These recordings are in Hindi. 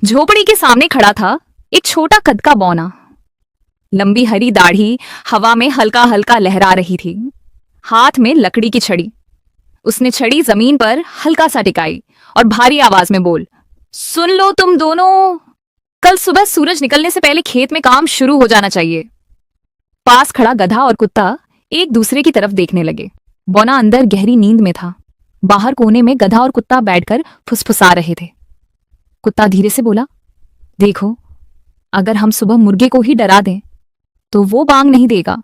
झोपड़ी के सामने खड़ा था एक छोटा कद का बौना। लंबी हरी दाढ़ी हवा में हल्का हल्का लहरा रही थी। हाथ में लकड़ी की छड़ी। उसने छड़ी जमीन पर हल्का सा टिकाई और भारी आवाज में बोल, सुन लो तुम दोनों, कल सुबह सूरज निकलने से पहले खेत में काम शुरू हो जाना चाहिए। पास खड़ा गधा और कुत्ता एक दूसरे की तरफ देखने लगे। बौना अंदर गहरी नींद में था। बाहर कोने में गधा और कुत्ता बैठकर फुसफुसा रहे थे। कुत्ता धीरे से बोला, देखो, अगर हम सुबह मुर्गे को ही डरा दें तो वो बांग नहीं देगा।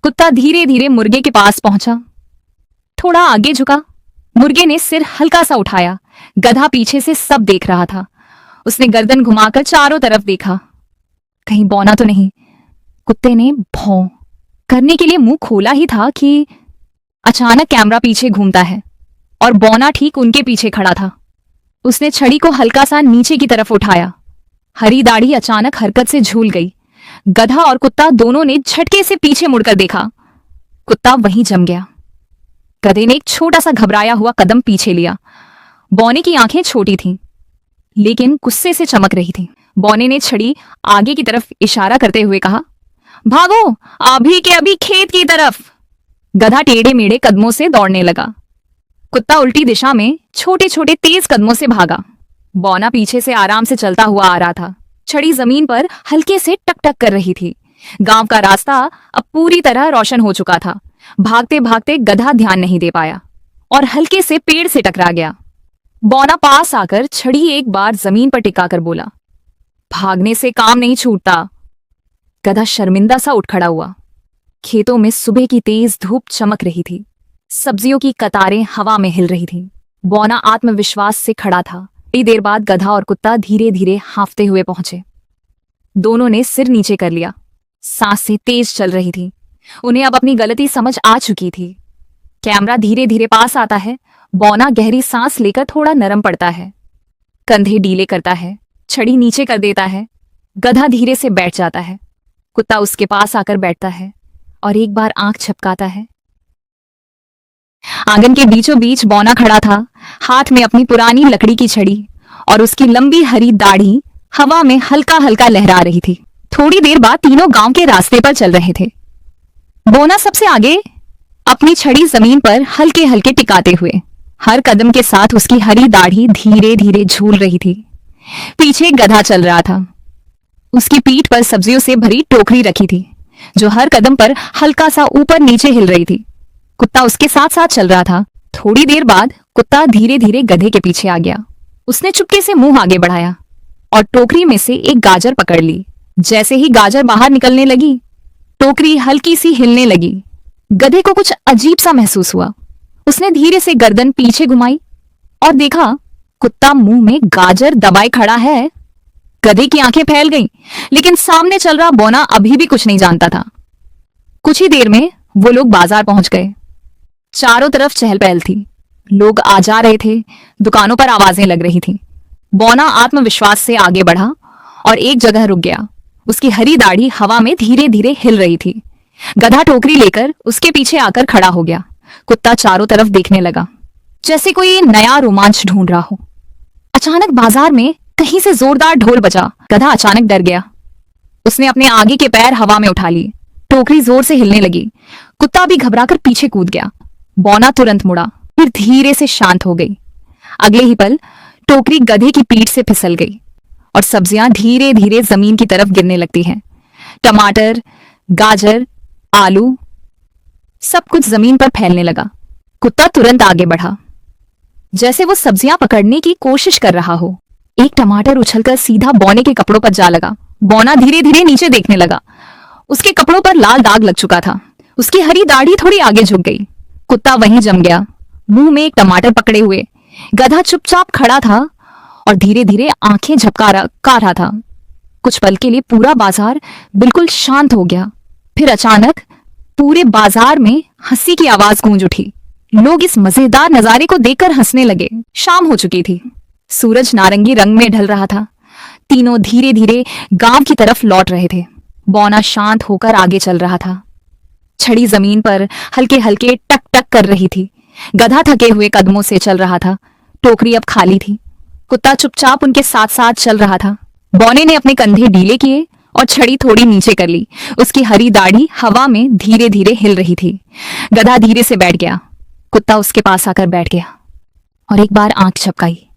कुत्ता धीरे धीरे मुर्गे के पास पहुंचा, थोड़ा आगे झुका। मुर्गे ने सिर हल्का सा उठाया। गधा पीछे से सब देख रहा था। उसने गर्दन घुमाकर चारों तरफ देखा, कहीं बौना तो नहीं। कुत्ते ने भौं करने के लिए मुंह खोला ही था कि अचानक कैमरा पीछे घूमता है और बौना ठीक उनके पीछे खड़ा था। उसने छड़ी को हल्का सा नीचे की तरफ उठाया। हरी दाढ़ी अचानक हरकत से झूल गई। गधा और कुत्ता दोनों ने झटके से पीछे मुड़कर देखा। कुत्ता वहीं जम गया। गधे ने एक छोटा सा घबराया हुआ कदम पीछे लिया। बौने की आंखें छोटी थीं, लेकिन गुस्से से चमक रही थीं। बौने ने छड़ी आगे की तरफ इशारा करते हुए कहा, भागो, अभी के अभी खेत की तरफ। गधा टेढ़े मेढ़े कदमों से दौड़ने लगा। कुत्ता उल्टी दिशा में छोटे छोटे तेज कदमों से भागा। बौना पीछे से आराम से चलता हुआ आ रहा था। छड़ी जमीन पर हल्के से टक टक कर रही थी। गांव का रास्ता अब पूरी तरह रोशन हो चुका था। भागते भागते गधा ध्यान नहीं दे पाया और हल्के से पेड़ से टकरा गया। बौना पास आकर छड़ी एक बार जमीन पर टिकाकर बोला, भागने से काम नहीं छूटता। गधा शर्मिंदा सा उठ खड़ा हुआ। खेतों में सुबह की तेज धूप चमक रही थी। सब्जियों की कतारें हवा में हिल रही थीं। बौना आत्मविश्वास से खड़ा था। थोड़ी देर बाद गधा और कुत्ता धीरे धीरे हांफते हुए पहुंचे। दोनों ने सिर नीचे कर लिया। सांसें तेज चल रही थी। उन्हें अब अपनी गलती समझ आ चुकी थी। कैमरा धीरे धीरे पास आता है। बौना गहरी सांस लेकर थोड़ा नरम पड़ता है, कंधे ढीले करता है, छड़ी नीचे कर देता है। गधा धीरे से बैठ जाता है। कुत्ता उसके पास आकर बैठता है और एक बार आंख झपकाता है। आंगन के बीचों बीच बौना खड़ा था, हाथ में अपनी पुरानी लकड़ी की छड़ी, और उसकी लंबी हरी दाढ़ी हवा में हल्का हल्का लहरा रही थी। थोड़ी देर बाद तीनों गांव के रास्ते पर चल रहे थे। बौना सबसे आगे, अपनी छड़ी जमीन पर हल्के हल्के टिकाते हुए। हर कदम के साथ उसकी हरी दाढ़ी धीरे धीरे झूल रही थी। पीछे गधा चल रहा था। उसकी पीठ पर सब्जियों से भरी टोकरी रखी थी, जो हर कदम पर हल्का सा ऊपर नीचे हिल रही थी। कुत्ता उसके साथ साथ चल रहा था। थोड़ी देर बाद कुत्ता धीरे धीरे गधे के पीछे आ गया। उसने चुपके से मुंह आगे बढ़ाया और टोकरी में से एक गाजर पकड़ ली। जैसे ही गाजर बाहर निकलने लगी, टोकरी हल्की सी हिलने लगी। गधे को कुछ अजीब सा महसूस हुआ। उसने धीरे से गर्दन पीछे घुमाई और देखा कुत्ता मुंह में गाजर दबाए खड़ा है। गधे की आंखें फैल गईं, लेकिन सामने चल रहा बौना अभी भी कुछ नहीं जानता था। कुछ ही देर में वो लोग बाजार पहुंच गए। चारों तरफ चहल पहल थी। लोग आ जा रहे थे। दुकानों पर आवाजें लग रही थीं। बौना आत्मविश्वास से आगे बढ़ा और एक जगह रुक गया। उसकी हरी दाढ़ी हवा में धीरे धीरे हिल रही थी। गधा टोकरी लेकर उसके पीछे आकर खड़ा हो गया। कुत्ता चारों तरफ देखने लगा, जैसे कोई नया रोमांच ढूंढ रहा हो। अचानक बाजार में कहीं से जोरदार ढोल बजा। गधा अचानक डर गया। उसने अपने आगे के पैर हवा में उठा लिए। टोकरी जोर से हिलने लगी। कुत्ता भी घबराकर पीछे कूद गया। बौना तुरंत मुड़ा, फिर धीरे से शांत हो गई। अगले ही पल टोकरी गधे की पीठ से फिसल गई और सब्जियां धीरे धीरे जमीन की तरफ गिरने लगती हैं। टमाटर, गाजर, आलू, सब कुछ जमीन पर फैलने लगा। कुत्ता तुरंत आगे बढ़ा, जैसे वो सब्जियां पकड़ने की कोशिश कर रहा हो। एक टमाटर उछलकर सीधा बौने के कपड़ों पर जा लगा। बौना धीरे धीरे नीचे देखने लगा। उसके कपड़ों पर लाल दाग लग चुका था। उसकी हरी दाढ़ी थोड़ी आगे झुक गई। कुत्ता वहीं जम गया, मुंह में एक टमाटर पकड़े हुए। गधा चुपचाप खड़ा था और धीरे धीरे आंखें झपका रहा था। कुछ पल के लिए पूरा बाजार बिल्कुल शांत हो गया। फिर अचानक पूरे बाजार में हंसी की आवाज गूंज उठी। लोग इस मजेदार नजारे को देखकर हंसने लगे। शाम हो चुकी थी। सूरज नारंगी रंग में ढल रहा था। तीनों धीरे धीरे गांव की तरफ लौट रहे थे। बौना शांत होकर आगे चल रहा था। छड़ी जमीन पर हल्के हल्के टक टक कर रही थी। गधा थके हुए कदमों से चल रहा था। टोकरी अब खाली थी। कुत्ता चुपचाप उनके साथ साथ चल रहा था। बौने ने अपने कंधे ढीले किए और छड़ी थोड़ी नीचे कर ली। उसकी हरी दाढ़ी हवा में धीरे धीरे हिल रही थी। गधा धीरे से बैठ गया। कुत्ता उसके पास आकर बैठ गया और एक बार आंख झपकाई।